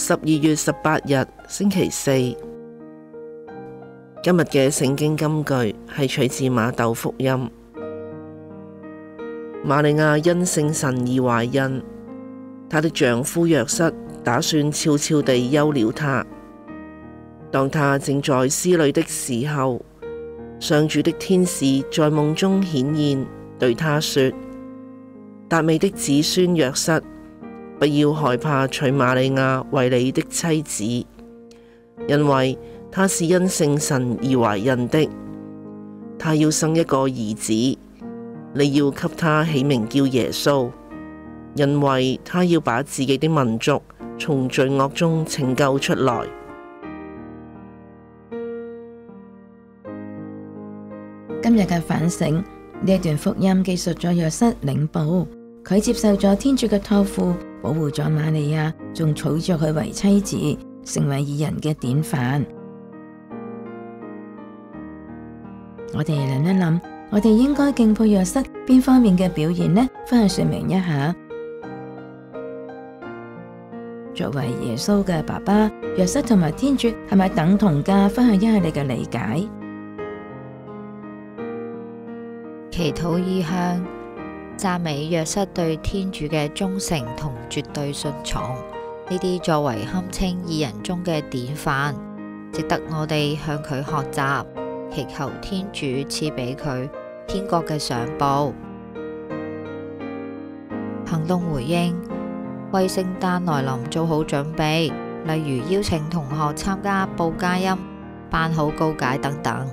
12月18日星期四，今日嘅聖經金句係取自馬竇福音。瑪利亞因聖神而懷孕，她的丈夫若瑟打算悄悄地休了她。當她正在思慮的時候，上主的天使在夢中顯現，對她說：達味的子孫若瑟，不要害怕娶瑪利亞為你的妻子，因為她是因聖神而懷孕的。她要生一個兒子，你要給他起名叫耶穌，因為他要把自己的民族從罪惡中拯救出來。今日嘅反省，呢一段福音記述咗若瑟領報，佢接受咗天主嘅託付，保護咗瑪利亞，仲娶咗佢為妻子，成為義人嘅典範。我哋諗一諗，我哋應該敬佩若瑟邊方面嘅表現呢？分享說明一下。作為耶穌嘅爸爸，若瑟同埋天主係咪等同㗎？分享一下你嘅理解。祈禱意向，讚美若瑟對天主嘅忠誠同絕對順從，呢啲作為堪稱義人中嘅典範，值得我哋向佢學習，祈求天主賜俾佢天國嘅賞報。行動回應，為聖誕來臨做好準備，例如邀請同學參加報佳音、辦好告解等等。